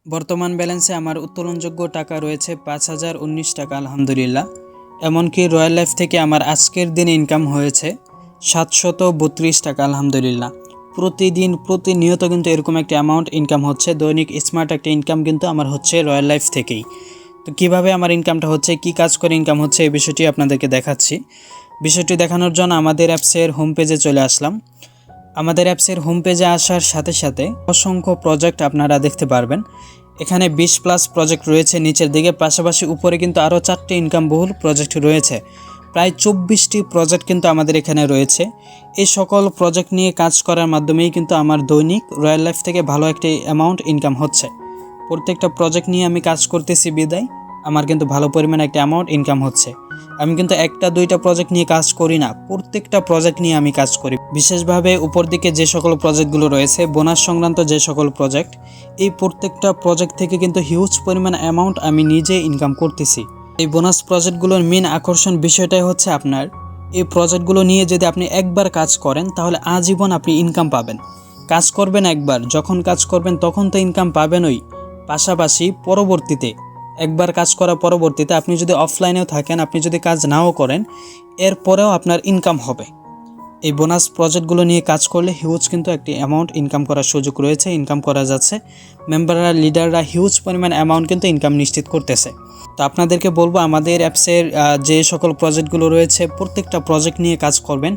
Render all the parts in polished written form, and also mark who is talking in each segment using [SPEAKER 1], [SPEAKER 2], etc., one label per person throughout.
[SPEAKER 1] বর্তমান ব্যালেন্সে আমার উত্তোলনযোগ্য টাকা রয়েছে 5,019 টাকা আলহামদুলিল্লাহ। এমনকি রয়্যাল লাইফ থেকে আমার আজকের দিনে ইনকাম হয়েছে 732 টাকা আলহামদুলিল্লাহ। প্রতিনিয়ত কিন্তু এরকম একটা অ্যামাউন্ট ইনকাম হচ্ছে, দৈনিক স্মার্ট একটা ইনকাম কিন্তু আমার হচ্ছে রয়্যাল লাইফ থেকেই। তো কীভাবে আমার ইনকামটা হচ্ছে, কি কাজ করে ইনকাম হচ্ছে, এই বিষয়টি আপনাদেরকে দেখাচ্ছি। বিষয়টি দেখানোর জন্য আমাদের অ্যাপসের হোম পেজে চলে আসলাম। আমাদের অ্যাপসের হোম পেজে আসার সাথে সাথে অসংখ্য প্রজেক্ট আপনারা দেখতে পারবেন। এখানে 20+ প্রজেক্ট রয়েছে নিচের দিকে, পাশাপাশি উপরে কিন্তু আরও 4টি ইনকাম বহুল প্রজেক্ট রয়েছে। প্রায় 24টি প্রজেক্ট কিন্তু আমাদের এখানে রয়েছে। এই সকল প্রজেক্ট নিয়ে কাজ করার মাধ্যমেই কিন্তু আমার দৈনিক রয়্যাল লাইফ থেকে ভালো একটি অ্যামাউন্ট ইনকাম হচ্ছে। প্রত্যেকটা প্রজেক্ট নিয়ে আমি কাজ করতেছি বিদায় আমার কিন্তু ভালো পরিমাণে একটা অ্যামাউন্ট ইনকাম হচ্ছে। আমি কিন্তু 1টা 2টা প্রজেক্ট নিয়ে কাজ করি না, প্রত্যেকটা প্রজেক্ট নিয়ে আমি কাজ করি। বিশেষভাবে উপর দিকে যে সকল প্রজেক্টগুলো রয়েছে, বোনাস সংক্রান্ত যে সকল প্রজেক্ট, এই প্রত্যেকটা প্রজেক্ট থেকে কিন্তু হিউজ পরিমাণ অ্যামাউন্ট আমি নিজে ইনকাম করতেছি। এই বোনাস প্রজেক্টগুলোর মেন আকর্ষণ বিষয়টাই হচ্ছে আপনার এই প্রজেক্টগুলো নিয়ে যদি আপনি একবার কাজ করেন তাহলে আজীবন আপনি ইনকাম পাবেন। কাজ করবেন একবার, যখন কাজ করবেন তখন তো ইনকাম পাবেনই, পাশাপাশি পরবর্তীতে একবার কাজ করার পরবর্তীতে আপনি যদি অফলাইনেও থাকেন, আপনি যদি কাজ নাও করেন, এরপরেও আপনার ইনকাম হবে। এই বোনাস প্রজেক্টগুলো নিয়ে কাজ করলে হিউজ কিন্তু একটি অ্যামাউন্ট ইনকাম করার সুযোগ রয়েছে, ইনকাম করা যাচ্ছে। মেম্বাররা, লিডাররা হিউজ পরিমাণ অ্যামাউন্ট কিন্তু ইনকাম নিশ্চিত করতেছে। তো আপনাদেরকে বলবো আমাদের অ্যাপসের যে সকল প্রজেক্টগুলো রয়েছে প্রত্যেকটা প্রজেক্ট নিয়ে কাজ করবেন।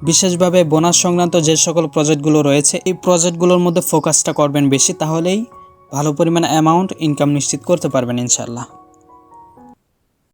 [SPEAKER 1] বিশেষভাবে বোনাস সংক্রান্ত যে সকল প্রজেক্টগুলো রয়েছে এই প্রজেক্টগুলোর মধ্যে ফোকাসটা করবেন বেশি, তাহলেই ভালো পরিমাণ অ্যামাউন্ট ইনকাম নিশ্চিত করতে পারবেন ইনশাআল্লাহ।